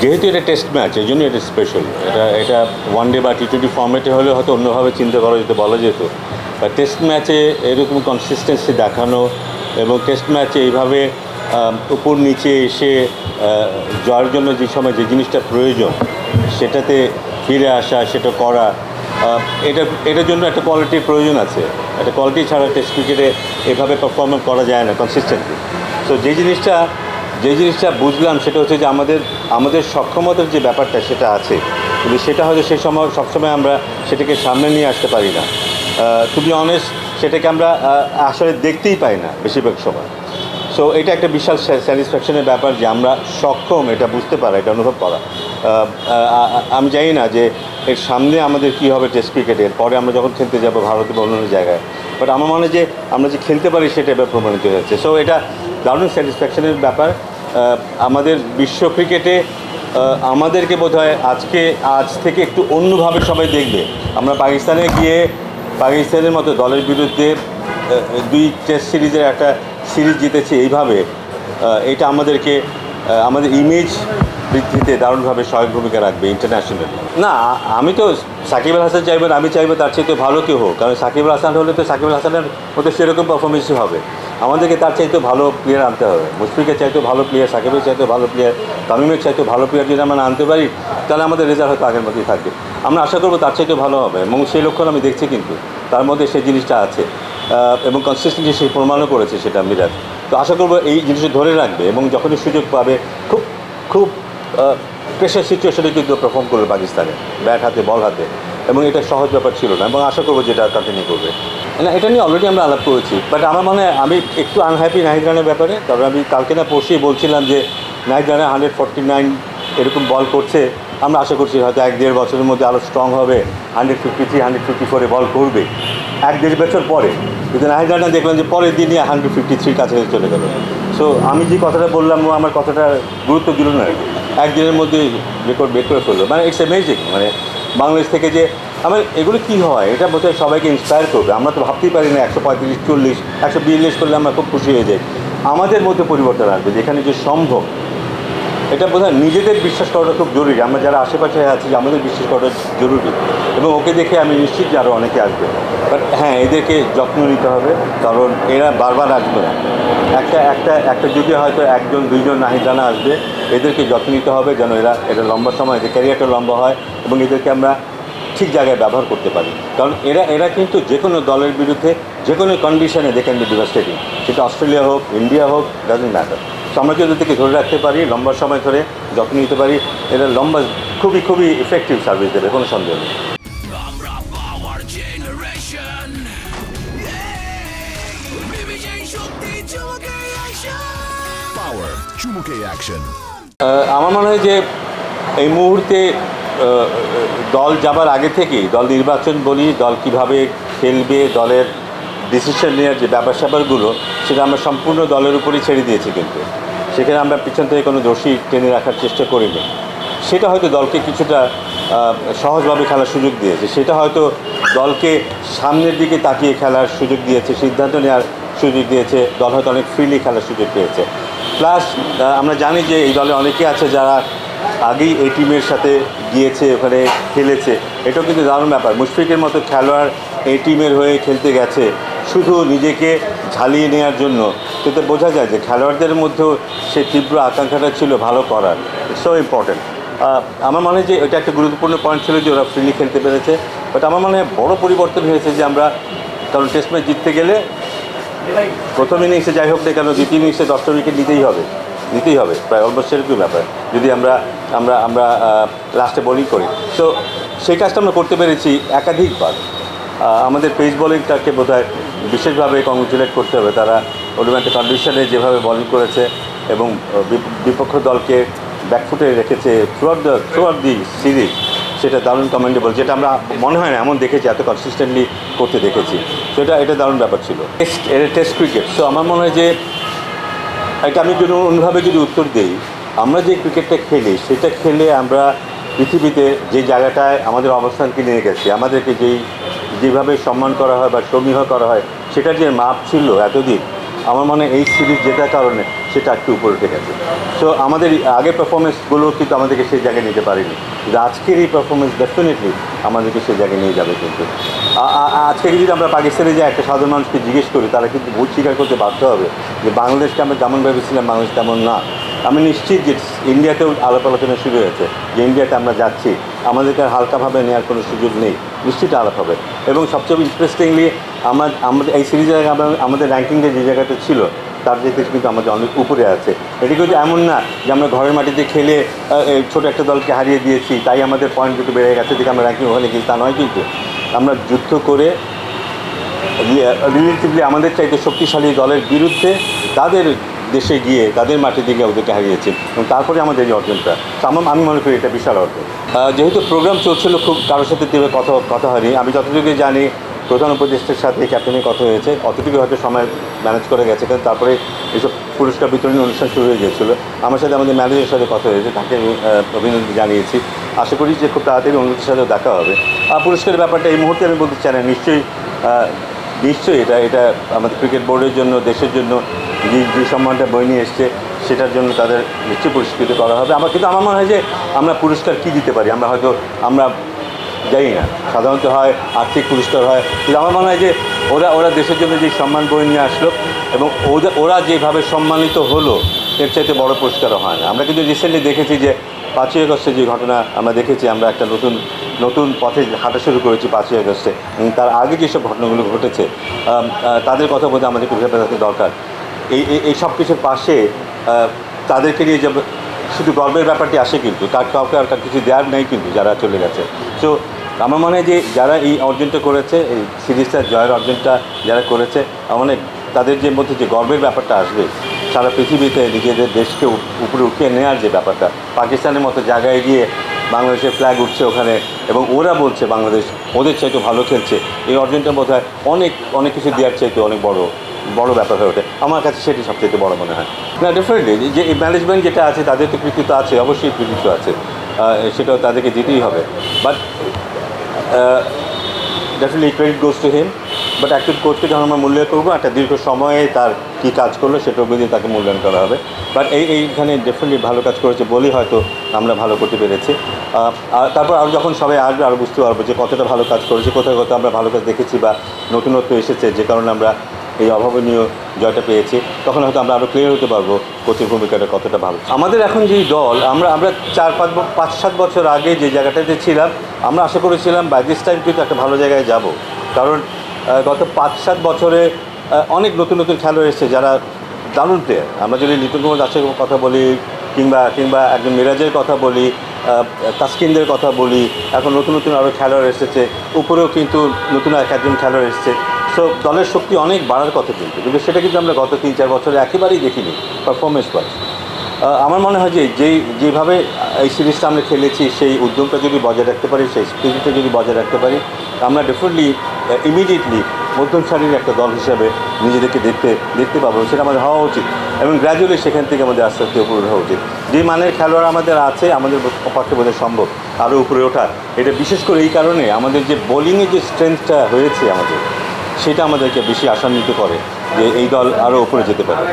যেহেতু এটা test match এই জন্য এটা স্পেশাল। এটা ওয়ান ডে বা টি20 ফর্মেটে হলে হয়তো অন্যভাবে চিন্তা করা যেত, বলা যেত। বা টেস্ট ম্যাচে এরকম কনসিস্টেন্সি দেখানো এবং টেস্ট ম্যাচে এইভাবে উপর নিচে এসে জয়ের জন্য যে সময় যে জিনিসটা প্রয়োজন সেটাতে ফিরে আসা, সেটা করা, এটার জন্য একটা কোয়ালিটির প্রয়োজন আছে। একটা কোয়ালিটি ছাড়া টেস্ট ক্রিকেটে এভাবে পারফরমেন্স করা যায় না কনসিস্টেন্টলি। সো যে জিনিসটা বুঝলাম সেটা হচ্ছে যে আমাদের সক্ষমতার যে ব্যাপারটা সেটা আছে, কিন্তু সেটা হয়তো সেই সময় সবসময় আমরা সেটাকে সামনে নিয়ে আসতে পারি না। টু বি অনেস্ট, সেটাকে আমরা আসলে দেখতেই পাই না বেশিরভাগ সময়। সো এটা একটা বিশাল স্যাটিসফ্যাকশনের ব্যাপার যে আমরা সক্ষম এটা বুঝতে পারা, এটা অনুভব করা। আমি জানি না যে এর সামনে আমাদের কী হবে টেস্ট ক্রিকেটের পরে আমরা যখন খেলতে যাবো ভারতে বা অন্যান্য জায়গায়, বাট আমার মনে হয় যে আমরা যে খেলতে পারি সেটা এবার প্রমাণিত হয়েছে। সো এটা দারুণ স্যাটিসফ্যাকশনের ব্যাপার। আমাদের বিশ্ব ক্রিকেটে আমাদেরকে বোধহয় আজ থেকে একটু অন্যভাবে সবাই দেখবে। আমরা পাকিস্তানে গিয়ে পাকিস্তানের মতো দলের বিরুদ্ধে 2 টেস্ট সিরিজের একটা সিরিজ জিতেছি এইভাবে, এটা আমাদের ইমেজ বৃদ্ধিতে দারুণভাবে সহায়ক ভূমিকা রাখবে ইন্টারন্যাশনালি। না, আমি তো সাকিব আল হাসান চাইবেন, আমি চাইবো তার চাইতে ভালো কেউ হোক, কারণ সাকিব আল হাসান হলে তো সাকিব আল হাসানের মতো সেরকম পারফরমেন্সই হবে। আমাদেরকে তার চাইতে ভালো প্লেয়ার আনতে হবে। মুশফিকের চাইতেও ভালো প্লেয়ার, সাকিবের চাইতেও ভালো প্লেয়ার, তামিমের চাইতেও ভালো প্লেয়ার যদি আমরা আনতে পারি তাহলে আমাদের রেজাল্ট হয়তো আগের মতোই থাকবে। আমরা আশা করবো তার চাইতেও ভালো হবে এবং সেই লক্ষণ আমি দেখছি, কিন্তু তার মধ্যে সেই জিনিসটা আছে এবং কনসিস্টেন্সি সে প্রমাণও করেছে সেটা মিরাজ। তো আশা করবো এই জিনিসটা ধরে রাখবে এবং যখনই সুযোগ পাবে খুব প্রেশার সিচুয়েশনে কিন্তু পারফর্ম করবে পাকিস্তানে, ব্যাট হাতে বল হাতে, এবং এটা সহজ ব্যাপার ছিল না এবং আশা করবো যেটা কন্টিনিউ করবে। না, এটা নিয়ে অলরেডি আমরা আলাপ করেছি, বাট আমার মনে হয় আমি একটু আনহ্যাপি নাহিদ রানের ব্যাপারে। কারণ আমি কালকে না পরশুই বলছিলাম যে নাহিদ রানের 149 এরকম বল করছে, আমরা আশা করছি হয়তো 1-1.5 বছরের মধ্যে আরও স্ট্রং হবে, 153 154 বল করবে 1-1.5 বছর পরে। কিন্তু নাহিদ রানা দেখলাম যে পরের দিনই 153 কাছাকাছি চলে গেল। সো আমি যে কথাটা বললাম ও আমার কথাটা গুরুত্ব দিল না আর কি, একদিনের মধ্যে রেকর্ড ব্রেক করে ফেললো। মানে ইটস অ্যামেজিং। মানে বাংলাদেশ থেকে যে আমার এগুলো কী হয় এটা বোধহয় সবাইকে ইন্সপায়ার করবে। আমরা তো ভাবতেই পারি না 135 40 142 করলে আমরা খুব খুশি হয়ে যাই। আমাদের মধ্যে পরিবর্তন আসবে যেখানে যে সম্ভব, এটা বোধহয় নিজেদের বিশ্বাস করাটা খুব জরুরি। আমরা যারা আশেপাশে আছি আমাদের বিশ্বাস করাটা জরুরি এবং ওকে দেখে আমি নিশ্চিত যে আরও অনেকে আসবে। বাট হ্যাঁ, এদেরকে যত্ন নিতে হবে, কারণ এরা বারবার আসবে না। একটা যুগে হয়তো 1-2 নাহিদ রানা আসবে। এদেরকে যত্ন নিতে হবে যেন এটা লম্বা সময়, এদের ক্যারিয়ারটা লম্বা হয় এবং এদেরকে আমরা ঠিক জায়গায় ব্যবহার করতে পারি। কারণ এরা কিন্তু যে কোনো দলের বিরুদ্ধে যে কোনো কন্ডিশনে দে ক্যান বি ডিভাস্টেটিং, সেটা অস্ট্রেলিয়া হোক, ইন্ডিয়া হোক, ডাজন্ট ম্যাটার। তো আমরা যদি ওদেরকে ধরে রাখতে পারি, লম্বা সময় ধরে যত্ন নিতে পারি, এরা খুবই ইফেক্টিভ সার্ভিস দেবে, কোনো সন্দেহ নেই। আমার মনে হয় যে এই মুহূর্তে দল যাবার আগে থেকেই দল নির্বাচন বলি, দল কিভাবে খেলবে, দলের ডিসিশন নেওয়ার যে ব্যাপার স্যাপারগুলো সেটা আমরা সম্পূর্ণ দলের উপরেই ছেড়ে দিয়েছি। কিন্তু সেখানে আমরা পিছন থেকে কোনো দোষী টেনে রাখার চেষ্টা করিনি। সেটা হয়তো দলকে কিছুটা সহজভাবে খেলার সুযোগ দিয়েছে, সেটা হয়তো দলকে সামনের দিকে তাকিয়ে খেলার সুযোগ দিয়েছে, সিদ্ধান্ত নেওয়ার সুযোগ দিয়েছে, দল হয়তো অনেক ফ্রিলি খেলার সুযোগ পেয়েছে। প্লাস আমরা জানি যে এই দলে অনেকে আছে যারা আগেই এই টিমের সাথে গিয়েছে, ওখানে খেলেছে। এটাও কিন্তু দারুণ ব্যাপার। মুশফিকের মতো খেলোয়াড় এই টিমের হয়ে খেলতে গেছে শুধু নিজেকে ঝালিয়ে নেওয়ার জন্য, কিন্তু বোঝা যায় যে খেলোয়াড়দের মধ্যেও সে তীব্র আকাঙ্ক্ষাটা ছিল ভালো করার। It's so important. আমার মনে হয় যে এটা একটা গুরুত্বপূর্ণ পয়েন্ট ছিল যে ওরা ফ্রিলি খেলতে পেরেছে। বাট আমার মনে হয় বড়ো পরিবর্তন হয়েছে যে আমরা, কারণ টেস্ট ম্যাচ জিততে গেলে প্রথম ইনিংসে যাই হোক না কেন, দ্বিতীয় ইনিংসে 10টা উইকেট নিতেই হবে, প্রায় অলমোস্ট সেরকম ব্যাপার যদি আমরা লাস্টে বোলিং করি। তো সেই কাজটা আমরা করতে পেরেছি একাধিকবার। আমাদের পেস বোলিংটাকে বোধহয় বিশেষভাবে কংগ্রেচুলেট করতে হবে। তারা ওলিভেন্টের কন্ডিশনে যেভাবে বোলিং করেছে এবং বিপক্ষ দলকে ব্যাকফুটে রেখেছে থ্রুআউট দি সিরিজ, সেটা দারুণ কমেন্ডেবল, যেটা আমরা মনে হয় না এমন দেখেছি, এত কনসিস্টেন্টলি করতে দেখেছি। তো এটা দারুণ ব্যাপার ছিল। Test cricket. সো আমার মনে হয় যে এটা আমি যদি অন্যভাবে উত্তর দিই, আমরা যে ক্রিকেটটা খেলি সেটা খেলে আমরা পৃথিবীতে যে জায়গাটায় আমাদের অবস্থানকে নিয়ে গেছি, আমাদেরকে যেভাবে সম্মান করা হয় বা সমীহ করা হয়, সেটার যে মাপ ছিল এতদিন, আমার মনে হয় এই সিরিজ জেতার কারণে সেটা একটু উপরে উঠে গেছে। সো আমাদের আগের পারফরমেন্সগুলো কিন্তু আমাদেরকে সেই জায়গায় নিতে পারেনি, কিন্তু আজকের এই পারফরমেন্স ডেফিনেটলি আমাদেরকে সেই জায়গায় নিয়ে যাবে। কিন্তু আজকে যদি আমরা পাকিস্তানে যাই একটা সাধারণ মানুষকে জিজ্ঞেস করি, তারা কিন্তু ভুল স্বীকার করতে বাধ্য হবে যে বাংলাদেশকে আমরা যেমন ভেবেছিলাম বাংলাদেশ তেমন না। আমি নিশ্চিত যে ইন্ডিয়াতেও আলাপ আলোচনা শুরু হয়েছে যে ইন্ডিয়াতে আমরা যাচ্ছি, আমাদেরকে হালকাভাবে নেওয়ার কোনো সুযোগ নেই, নিশ্চিত আলাপ হবে। এবং সবচেয়ে ইন্টারেস্টিংলি আমাদের এই সিরিজে আমাদের র্যাঙ্কিংয়ে যে জায়গাটা ছিল তার যেতে কিন্তু আমাদের অনেক উপরে আছে। এটি কিন্তু এমন না যে আমরা ঘরের মাটিতে খেলে ছোটো একটা দলকে হারিয়ে দিয়েছি তাই আমাদের পয়েন্ট কিন্তু বেড়ে গেছে দিকে আমরা র্যাঙ্কিং ওখানে গেছি, তা নয়। কিন্তু আমরা যুদ্ধ করে রিলেটিভলি আমাদের চাইতে শক্তিশালী দলের বিরুদ্ধে তাদের দেশে গিয়ে তাদের মাটির দিকে ওদেরকে হারিয়েছি এবং তারপরে আমাদের এই অর্জনটা, আমি মনে করি এটা বিশাল অর্জন। যেহেতু প্রোগ্রাম চলছিল, খুব কারোর সাথে দেবে কথা হয়নি। আমি যতটুকু জানি প্রধান উপদেষ্টার সাথে ক্যাপ্টেনের কথা হয়েছে, অতটুকু হয়তো সময় ম্যানেজ করে গেছে, কারণ তারপরে এইসব পুরস্কার বিতরণী অনুষ্ঠান শুরু হয়ে গিয়েছিলো। আমার সাথে আমাদের ম্যানেজারের সাথে কথা হয়েছে, তাকে আমি অভিনন্দন জানিয়েছি। আশা করি যে খুব তাড়াতাড়ি অন্যদের সাথেও দেখা হবে। পুরস্কারের ব্যাপারটা এই মুহূর্তে আমি বলতে চাই না, নিশ্চয়ই এটা আমাদের ক্রিকেট বোর্ডের জন্য, দেশের জন্য যে সম্মানটা বয়ে নিয়ে এসছে সেটার জন্য তাদের নিশ্চয়ই পুরস্কৃত করা হবে। কিন্তু আমার মনে হয় যে আমরা পুরস্কার কী দিতে পারি আমরা জানি না। সাধারণত হয় আর্থিক পুরস্কার হয়, কিন্তু আমার মনে হয় যে ওরা দেশের জন্য যে সম্মান বয়ে নিয়ে আসলো এবং ওরা যেভাবে সম্মানিত হলো এর চাইতে বড় পুরস্কারও হয় না। আমরা কিন্তু রিসেন্টলি দেখেছি যে 5ই আগস্টে যে ঘটনা আমরা দেখেছি, আমরা একটা নতুন পথে হাঁটা শুরু করেছি 5ই আগস্টে, এবং তার আগে যেসব ঘটনাগুলো ঘটেছে তাদের কথা বলতে আমাদেরকে ভেবে রাখা দরকার। এই সব কিছুর পাশে তাদেরকে নিয়ে যে শুধু গর্বের ব্যাপারটি আসে, কিন্তু কাউকে আর কিছু দেওয়ার নেই কিন্তু যারা চলে গেছে। সো আমার মনে হয় যে যারা এই অর্জনটা করেছে, এই সিরিজটা জয়ের অর্জনটা যারা করেছে, অনেক তাদের যে মধ্যে যে গর্বের ব্যাপারটা আসবে সারা পৃথিবীতে নিজেদের দেশকে উপরে উঠিয়ে নেওয়ার যে ব্যাপারটা, পাকিস্তানের মতো জায়গায় গিয়ে বাংলাদেশের ফ্ল্যাগ উঠছে ওখানে এবং ওরা বলছে বাংলাদেশ ওদের চাইতে ভালো খেলছে, এই অর্জনটা বোধ হয় অনেক কিছু দেওয়ার চাইতে অনেক বড় ব্যাপার হয়ে ওঠে। আমার কাছে সেটি সবচেয়ে বড় মনে হয়। না, ডেফিনেটলি যে এই ম্যানেজমেন্ট যেটা আছে তাদের তো কৃতিত্ব আছে, অবশ্যই কৃতিত্ব আছে, সেটাও তাদেরকে দিতেই হবে। But definitely credit goes to him. But একজন কোচকে যখন আমরা মূল্যায়ন করবো, একটা দীর্ঘ সময়ে তার কী কাজ করলো সেটার উপর দিয়ে তাকে মূল্যায়ন করা হবে। বাট এইখানে ডেফিনেটলি ভালো কাজ করেছে বলেই হয়তো আমরা ভালো করতে পেরেছি। আর তারপর আরও যখন সবাই আসবে আরও বুঝতে পারবো যে কতটা ভালো কাজ করেছে, কোথাও আমরা ভালো কাজ দেখেছি বা নতুনত্ব এসেছে যে কারণে আমরা এই অভাবনীয় জয়টা পেয়েছি, তখন হয়তো আমরা আরও ক্লিয়ার হতে পারবো কোচের ভূমিকাটা কতটা ভালো। আমাদের এখন যেই দল, আমরা 4-5-7 বছর আগে যে জায়গাটাতে ছিলাম, আমরা আশা করেছিলাম বাই দিস টাইম কিন্তু একটা ভালো জায়গায় যাব। কারণ গত 5-7 বছরে অনেক নতুন খেলোয়াড় এসেছে যারা দারুণ প্লেয়ার। আমরা যদি লিটন কুমার দাসের কথা বলি কিংবা একজন মিরাজের কথা বলি, তাসকিনদের কথা বলি, এখন নতুন আরও খেলোয়াড় এসেছে, উপরেও কিন্তু নতুন একজন খেলোয়াড় এসেছে। সো দলের শক্তি অনেক বাড়ার কথা, কিন্তু সেটা কিন্তু আমরা গত 3-4 বছরে একেবারেই দেখিনি পারফরমেন্স ওয়াইজ। আমার মনে হয় যে যেভাবে এই সিরিজটা আমরা খেলেছি, সেই উদ্যমটা যদি বজায় রাখতে পারি, সেই স্পিরিটটা যদি বজায় রাখতে পারি, আমরা ডেফিনেটলি ইমিডিয়েটলি মধ্যম সারির একটা দল হিসাবে নিজেদেরকে দেখতে পাবো। সেটা আমাদের হওয়া উচিত এবং গ্র্যাজুয়ালি সেখান থেকে আমাদের আস্তে আস্তে উপরে হওয়া উচিত। যে মানের খেলোয়াড় আমাদের আছে, আমাদের পক্ষে বোধহয় সম্ভব আরও উপরে ওঠা। এটা বিশেষ করে এই কারণে আমাদের যে বোলিংয়ে যে স্ট্রেংথটা হয়েছে আমাদের, সেটা আমাদেরকে বেশি আশান্বিত করে যে এই দল আরও উপরে যেতে পারে।